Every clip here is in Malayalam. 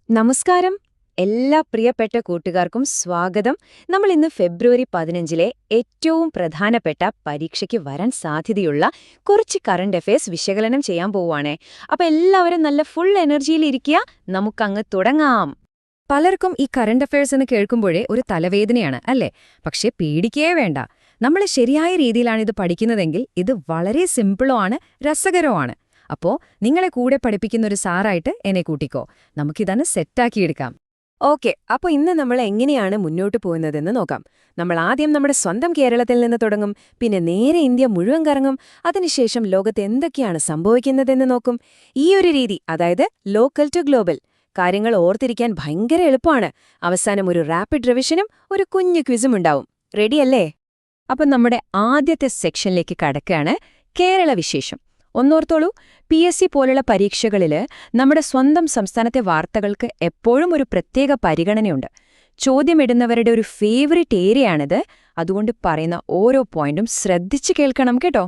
നമസ്കാരം. എല്ലാ പ്രിയപ്പെട്ട കൂട്ടുകാർക്കും സ്വാഗതം. നമ്മൾ ഇന്ന് ഫെബ്രുവരി 15-ലെ ഏറ്റവും പ്രധാനപ്പെട്ട പരീക്ഷയ്ക്ക് വരാൻ സാധ്യതയുള്ള കുറച്ച് കറന്റ് അഫയേഴ്സ് വിശകലനം ചെയ്യാൻ പോവുകയാണേ. അപ്പൊ എല്ലാവരും നല്ല ഫുൾ എനർജിയിലിരിക്കുക. നമുക്കങ്ങ് തുടങ്ങാം. പലർക്കും ഈ കറന്റ് അഫയേഴ്സ് എന്ന് കേൾക്കുമ്പോഴേ ഒരു തലവേദനയാണ് അല്ലേ? പക്ഷേ പേടിക്കേ വേണ്ട. നമ്മൾ ശരിയായ രീതിയിലാണ് ഇത് പഠിക്കുന്നതെങ്കിൽ ഇത് വളരെ സിമ്പിളുമാണ്, രസകരവുമാണ്. അപ്പോ നിങ്ങളെ കൂടെ പഠിപ്പിക്കുന്ന ഒരു സാറായിട്ട് എന്നെ കൂട്ടിക്കോ. നമുക്കിതാണ് സെറ്റാക്കിയെടുക്കാം. ഓക്കെ, അപ്പോൾ ഇന്ന് നമ്മൾ എങ്ങനെയാണ് മുന്നോട്ട് പോകുന്നതെന്ന് നോക്കാം. നമ്മൾ ആദ്യം നമ്മുടെ സ്വന്തം കേരളത്തിൽ നിന്ന് തുടങ്ങും, പിന്നെ നേരെ ഇന്ത്യ മുഴുവൻ കറങ്ങും, അതിനുശേഷം ലോകത്ത് എന്തൊക്കെയാണ് സംഭവിക്കുന്നതെന്ന് നോക്കും. ഈ ഒരു രീതി, അതായത് ലോക്കൽ ടു ഗ്ലോബൽ, കാര്യങ്ങൾ ഓർത്തിരിക്കാൻ ഭയങ്കര എളുപ്പമാണ്. അവസാനം ഒരു റാപ്പിഡ് റിവിഷനും ഒരു കുഞ്ഞു ക്വിസും ഉണ്ടാവും. റെഡിയല്ലേ? അപ്പം നമ്മുടെ ആദ്യത്തെ സെക്ഷനിലേക്ക് കടക്കുകയാണ്, കേരള വിശേഷം. ഒന്നോർത്തോളൂ, PSC പോലുള്ള പരീക്ഷകളിൽ നമ്മുടെ സ്വന്തം സംസ്ഥാനത്തെ വാർത്തകൾക്ക് എപ്പോഴും ഒരു പ്രത്യേക പരിഗണനയുണ്ട്. ചോദ്യമിടുന്നവരുടെ ഒരു ഫേവറിറ്റ് ഏരിയയാണിത്. അതുകൊണ്ട് പറയുന്ന ഓരോ പോയിന്റും ശ്രദ്ധിച്ചു കേൾക്കണം കേട്ടോ.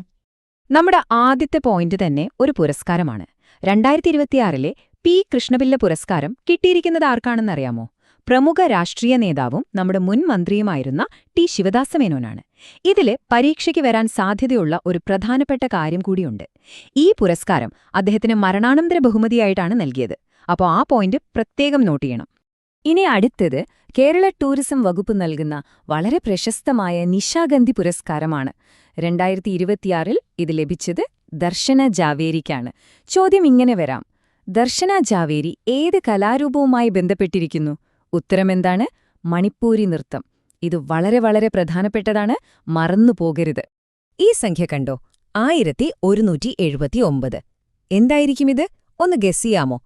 നമ്മുടെ ആദ്യത്തെ പോയിന്റ് തന്നെ ഒരു പുരസ്കാരമാണ്. 2026-ലെ P. കൃഷ്ണപിള്ള പുരസ്കാരം കിട്ടിയിരിക്കുന്നത് ആർക്കാണെന്നറിയാമോ? പ്രമുഖ രാഷ്ട്രീയ നേതാവും നമ്മുടെ മുൻ മന്ത്രിയുമായിരുന്ന T. ശിവദാസമേനോനാണ്. ഇതില് പരീക്ഷയ്ക്ക് വരാൻ സാധ്യതയുള്ള ഒരു പ്രധാനപ്പെട്ട കാര്യം കൂടിയുണ്ട്. ഈ പുരസ്കാരം അദ്ദേഹത്തിന് മരണാനന്തര ബഹുമതിയായിട്ടാണ് നൽകിയത്. അപ്പോൾ ആ പോയിന്റ് പ്രത്യേകം നോട്ട് ചെയ്യണം. ഇനി അടുത്തത് കേരള ടൂറിസം വകുപ്പ് നൽകുന്ന വളരെ പ്രശസ്തമായ നിശാഗന്ധി പുരസ്കാരമാണ്. 2026-ൽ ഇത് ലഭിച്ചത് ദർശന ജാവേരിക്കാണ്. ചോദ്യം ഇങ്ങനെ വരാം: ദർശന ജാവേരി ഏത് കലാരൂപവുമായി ബന്ധപ്പെട്ടിരിക്കുന്നു? ഉത്തരമെന്താണ്? മണിപ്പൂരി നൃത്തം. ഇത് വളരെ വളരെ പ്രധാനപ്പെട്ടതാണ്, മറന്നുപോകരുത്. ഈ സംഖ്യ കണ്ടോ, 1179. എന്തായിരിക്കും ഇത്? ഒന്ന് ഗസ് ചെയ്യാമോ?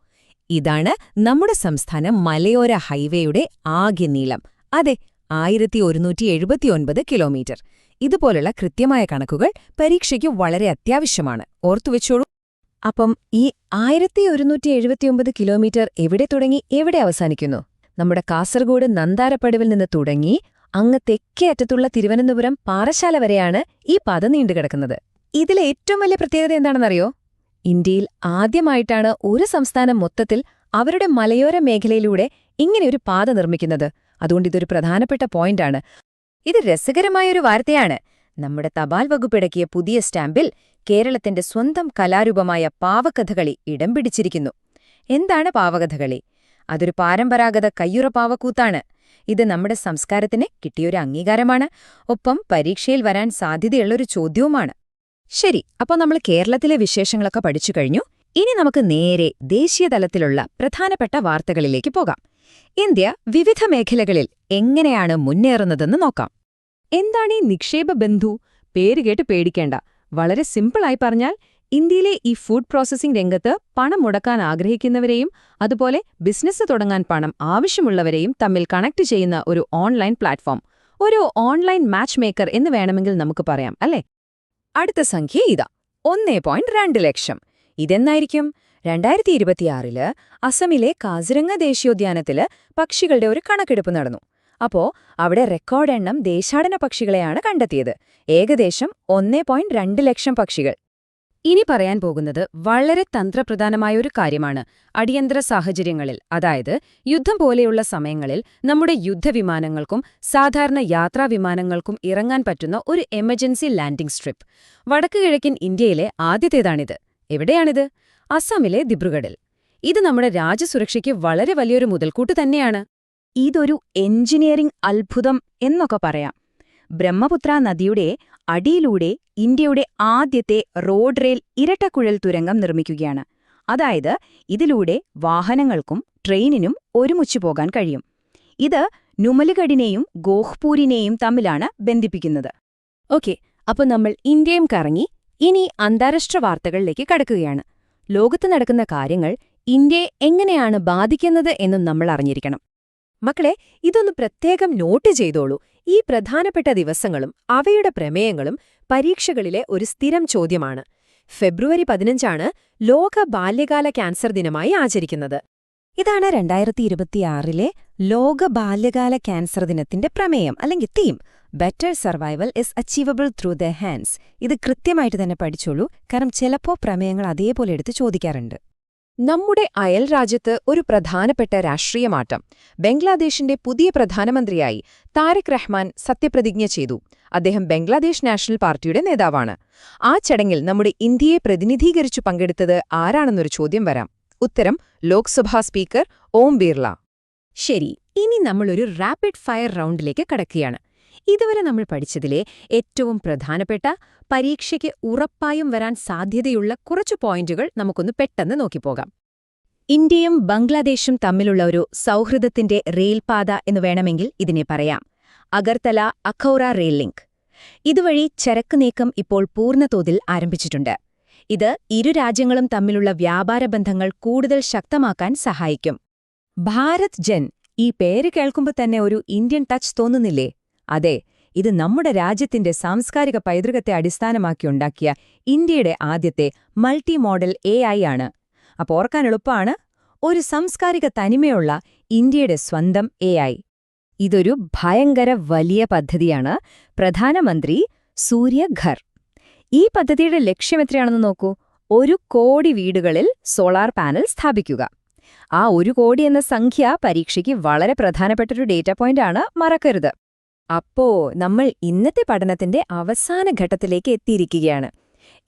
ഇതാണ് നമ്മുടെ സംസ്ഥാന മലയോര ഹൈവേയുടെ ആകെ നീളം. അതെ, 1179 കിലോമീറ്റർ. ഇതുപോലുള്ള കൃത്യമായ കണക്കുകൾ പരീക്ഷയ്ക്ക് വളരെ അത്യാവശ്യമാണ്, ഓർത്തുവെച്ചോളൂ. അപ്പം ഈ 1179 കിലോമീറ്റർ എവിടെ തുടങ്ങി എവിടെ അവസാനിക്കുന്നു? നമ്മുടെ കാസർഗോഡ് നന്താരപ്പടിവിൽ നിന്ന് തുടങ്ങി അങ്ങ് തെക്കേ അറ്റത്തുള്ള തിരുവനന്തപുരം പാറശാല വരെയാണ് ഈ പാത നീണ്ടുകിടക്കുന്നത്. ഇതിലെ ഏറ്റവും വലിയ പ്രത്യേകത എന്താണെന്നറിയോ? ഇന്ത്യയിൽ ആദ്യമായിട്ടാണ് ഒരു സംസ്ഥാനം മൊത്തത്തിൽ അവരുടെ മലയോര മേഖലയിലൂടെ ഇങ്ങനെയൊരു പാത നിർമ്മിക്കുന്നത്. അതുകൊണ്ട് ഇതൊരു പ്രധാനപ്പെട്ട പോയിന്റാണ്. ഇത് രസകരമായൊരു വാർത്തയാണ്. നമ്മുടെ തപാൽ വകുപ്പിടക്കിയ പുതിയ സ്റ്റാമ്പിൽ കേരളത്തിന്റെ സ്വന്തം കലാരൂപമായ പാവകഥകളി ഇടം പിടിച്ചിരിക്കുന്നു. എന്താണ് പാവകഥകളി? അതൊരു പരമ്പരാഗത കയ്യുറ പാവക്കൂത്താണ്. ഇത് നമ്മുടെ സംസ്കാരത്തിന് കിട്ടിയൊരു അംഗീകാരമാണ്. ഒപ്പം പരീക്ഷയിൽ വരാൻ സാധ്യതയുള്ളൊരു ചോദ്യവുമാണ്. ശരി, അപ്പോൾ നമ്മൾ കേരളത്തിലെ വിശേഷങ്ങളൊക്കെ പഠിച്ചു കഴിഞ്ഞു. ഇനി നമുക്ക് നേരെ ദേശീയതലത്തിലുള്ള പ്രധാനപ്പെട്ട വാർത്തകളിലേക്ക് പോകാം. ഇന്ത്യ വിവിധ മേഖലകളിൽ എങ്ങനെയാണ് മുന്നേറുന്നതെന്ന് നോക്കാം. എന്താണ് ഈ നിക്ഷേപ ബന്ധു? പേരുകേട്ട് പേടിക്കേണ്ട. വളരെ സിമ്പിളായി പറഞ്ഞാൽ, ഇന്ത്യയിലെ ഈ ഫുഡ് പ്രോസസ്സിംഗ് രംഗത്ത് പണം മുടക്കാൻ ആഗ്രഹിക്കുന്നവരെയും അതുപോലെ ബിസിനസ് തുടങ്ങാൻ പണം ആവശ്യമുള്ളവരെയും തമ്മിൽ കണക്ട് ചെയ്യുന്ന ഒരു ഓൺലൈൻ പ്ലാറ്റ്ഫോം, ഒരു ഓൺലൈൻ മാച്ച് മേക്കർ എന്ന് വേണമെങ്കിൽ നമുക്ക് പറയാം, അല്ലേ? അടുത്ത സംഖ്യ ഇതാ, 1.2 ലക്ഷം. ഇതെന്നായിരിക്കും? 2026-ല് അസമിലെ കാസിരംഗ ദേശീയോദ്യാനത്തില് പക്ഷികളുടെ ഒരു കണക്കെടുപ്പ് നടന്നു. അപ്പോ അവിടെ റെക്കോർഡ് എണ്ണം ദേശാടന പക്ഷികളെയാണ് കണ്ടെത്തിയത്. ഏകദേശം 1.2 ലക്ഷം പക്ഷികൾ. ഇനി പറയാൻ പോകുന്നത് വളരെ തന്ത്രപ്രധാനമായൊരു കാര്യമാണ്. അടിയന്തര സാഹചര്യങ്ങളിൽ, അതായത് യുദ്ധം പോലെയുള്ള സമയങ്ങളിൽ നമ്മുടെ യുദ്ധവിമാനങ്ങൾക്കും സാധാരണ യാത്രാവിമാനങ്ങൾക്കും ഇറങ്ങാൻ പറ്റുന്ന ഒരു എമർജൻസി ലാൻഡിംഗ് സ്ട്രിപ്പ്. വടക്കുകിഴക്കൻ ഇന്ത്യയിലെ ആദ്യത്തേതാണിത്. എവിടെയാണിത്? അസമിലെ ദിബ്രുഗഡിൽ. ഇത് നമ്മുടെ രാജ്യസുരക്ഷയ്ക്ക് വളരെ വലിയൊരു മുതൽക്കൂട്ട് തന്നെയാണ്. ഇതൊരു എഞ്ചിനീയറിംഗ് അത്ഭുതം എന്നൊക്കെ പറയാം. ബ്രഹ്മപുത്ര നദിയുടെ അടിയിലൂടെ ഇന്ത്യയുടെ ആദ്യത്തെ റോഡ് റെയിൽ ഇരട്ടക്കുഴൽ തുരങ്കം നിർമ്മിക്കുകയാണ്. അതായത് ഇതിലൂടെ വാഹനങ്ങൾക്കും ട്രെയിനിനും ഒരുമിച്ചു പോകാൻ കഴിയും. ഇത് നുമലിഗഡിനെയും ഗോഹ്പൂരിനെയും തമ്മിലാണ് ബന്ധിപ്പിക്കുന്നത്. ഓക്കെ, അപ്പോൾ നമ്മൾ ഇന്ത്യയും കറങ്ങി. ഇനി അന്താരാഷ്ട്ര വാർത്തകളിലേക്ക് കടക്കുകയാണ്. ലോകത്ത് നടക്കുന്ന കാര്യങ്ങൾ ഇന്ത്യയെ എങ്ങനെയാണ് ബാധിക്കുന്നത് എന്നും നമ്മൾ അറിഞ്ഞിരിക്കണം. മക്കളെ, ഇതൊന്ന് പ്രത്യേകം നോട്ട് ചെയ്തോളൂ. ഈ പ്രധാനപ്പെട്ട ദിവസങ്ങളും അവയുടെ പ്രമേയങ്ങളും പരീക്ഷകളിലെ ഒരു സ്ഥിരം ചോദ്യമാണ്. ഫെബ്രുവരി 15 ലോക ബാല്യകാല ക്യാൻസർ ദിനമായി ആചരിക്കുന്നത്. ഇതാണ് 2026-ലെ ലോക ബാല്യകാല ക്യാൻസർ ദിനത്തിന്റെ പ്രമേയം, അല്ലെങ്കിൽ theme. Better survival is achievable through the hands. ഇത് കൃത്യമായിട്ട് തന്നെ പഠിച്ചോളൂ, കാരണം ചിലപ്പോൾ പ്രമേയങ്ങൾ അതേപോലെ എടുത്ത് ചോദിക്കാറുണ്ട്. നമ്മുടെ അയൽരാജ്യത്ത് ഒരു പ്രധാനപ്പെട്ട രാഷ്ട്രീയ മാറ്റം. ബംഗ്ലാദേശിന്റെ പുതിയ പ്രധാനമന്ത്രിയായി താരിഖ് റഹ്മാൻ സത്യപ്രതിജ്ഞ ചെയ്തു. അദ്ദേഹം ബംഗ്ലാദേശ് നാഷണൽ പാർട്ടിയുടെ നേതാവാണ്. ആ ചടങ്ങിൽ നമ്മുടെ ഇന്ത്യയെ പ്രതിനിധീകരിച്ചു പങ്കെടുത്തത് ആരാണെന്നൊരു ചോദ്യം വരാം. ഉത്തരം ലോക്സഭാ സ്പീക്കർ ഓം ബിർള. ശരി, ഇനി നമ്മളൊരു റാപ്പിഡ് ഫയർ റൗണ്ടിലേക്ക് കടക്കുകയാണ്. ഇതുവരെ നമ്മൾ പഠിച്ചതിലെ ഏറ്റവും പ്രധാനപ്പെട്ട, പരീക്ഷയ്ക്ക് ഉറപ്പായും വരാൻ സാധ്യതയുള്ള കുറച്ചു പോയിന്റുകൾ നമുക്കൊന്ന് പെട്ടെന്ന് നോക്കിപ്പോകാം. ഇന്ത്യയും ബംഗ്ലാദേശും തമ്മിലുള്ള ഒരു സൗഹൃദത്തിന്റെ റെയിൽപാത എന്ന് വേണമെങ്കിൽ ഇതിനെ പറയാം. Agartala Akhaura rail link. ഇതുവഴി ചരക്ക് നീക്കം ഇപ്പോൾ പൂർണ്ണതോതിൽ ആരംഭിച്ചിട്ടുണ്ട്. ഇത് ഇരു രാജ്യങ്ങളും തമ്മിലുള്ള വ്യാപാര ബന്ധങ്ങൾ കൂടുതൽ ശക്തമാക്കാൻ സഹായിക്കും. ഭാരത് ജൻ, ഈ പേര് കേൾക്കുമ്പോൾ തന്നെ ഒരു ഇന്ത്യൻ ടച്ച് തോന്നുന്നില്ലേ? അതെ, ഇത് നമ്മുടെ രാജ്യത്തിന്റെ സാംസ്കാരിക പൈതൃകത്തെ അടിസ്ഥാനമാക്കിയുണ്ടാക്കിയ ഇന്ത്യയുടെ ആദ്യത്തെ മൾട്ടി മോഡൽ AI ആണ്. അപ്പോൾ ഓർക്കാൻ എളുപ്പമാണ്, ഒരു സാംസ്കാരിക തനിമയുള്ള ഇന്ത്യയുടെ സ്വന്തം AI. ഇതൊരു ഭയങ്കര വലിയ പദ്ധതിയാണ്. പ്രധാനമന്ത്രി സൂര്യഘർ. ഈ പദ്ധതിയുടെ ലക്ഷ്യമെത്രയാണെന്ന് നോക്കൂ. 1 കോടി വീടുകളിൽ സോളാർ പാനൽ സ്ഥാപിക്കുക. ആ 1 കോടി എന്ന സംഖ്യ പരീക്ഷയ്ക്ക് വളരെ പ്രധാനപ്പെട്ടൊരു ഡേറ്റ പോയിന്റാണ്, മറക്കരുത്. അപ്പോ നമ്മൾ ഇന്നത്തെ പഠനത്തിന്റെ അവസാന ഘട്ടത്തിലേക്ക് എത്തിയിരിക്കുകയാണ്.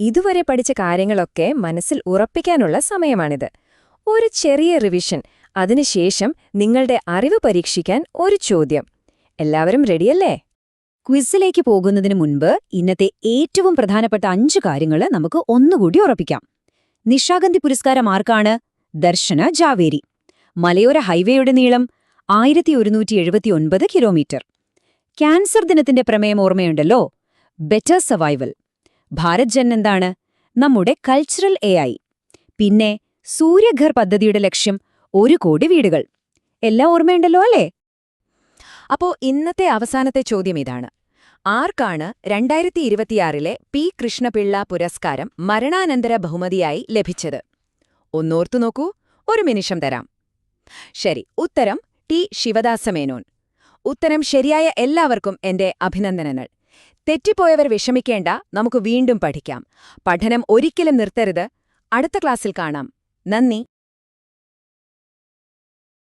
ഇതുവരെ പഠിച്ച കാര്യങ്ങളൊക്കെ മനസ്സിൽ ഉറപ്പിക്കാനുള്ള സമയമാണിത്. ഒരു ചെറിയ റിവിഷൻ, അതിനുശേഷം നിങ്ങളുടെ അറിവ് പരീക്ഷിക്കാൻ ഒരു ചോദ്യം. എല്ലാവരും റെഡിയല്ലേ? ക്വിസിലേക്ക് പോകുന്നതിന് മുൻപ് ഇന്നത്തെ ഏറ്റവും പ്രധാനപ്പെട്ട 5 കാര്യങ്ങൾ നമുക്ക് ഒന്നുകൂടി ഉറപ്പിക്കാം. നിശാഗന്ധി പുരസ്കാരം ആർക്കാണ്? ദർശന ജാവേരി. മലയോര ഹൈവേയുടെ നീളം 1179 കിലോമീറ്റർ. ക്യാൻസർ ദിനത്തിന്റെ പ്രമേയം ഓർമ്മയുണ്ടല്ലോ, ബെറ്റർ സർവൈവൽ. ഭാരത് ജൻ എന്താണ്? നമ്മുടെ കൾച്ചറൽ AI. പിന്നെ സൂര്യഘർ പദ്ധതിയുടെ ലക്ഷ്യം 1 കോടി വീടുകൾ. എല്ലാം ഓർമ്മയുണ്ടല്ലോ അല്ലേ? അപ്പോ ഇന്നത്തെ അവസാനത്തെ ചോദ്യം ഇതാണ്. ആർക്കാണ് 2026-ലെ പി കൃഷ്ണപിള്ള പുരസ്കാരം മരണാനന്തര ബഹുമതിയായി ലഭിച്ചത്? ഒന്നോർത്തു നോക്കൂ, ഒരു നിമിഷം തരാം. ശരി, ഉത്തരം ടി ശിവദാസമേനോൻ. ഉത്തരം ശരിയായ എല്ലാവർക്കും എന്റെ അഭിനന്ദനങ്ങൾ. തെറ്റിപ്പോയവർ വിഷമിക്കേണ്ട, നമുക്ക് വീണ്ടും പഠിക്കാം. പഠനം ഒരിക്കലും നിർത്തരുത്. അടുത്ത ക്ലാസ്സിൽ കാണാം. നന്ദി.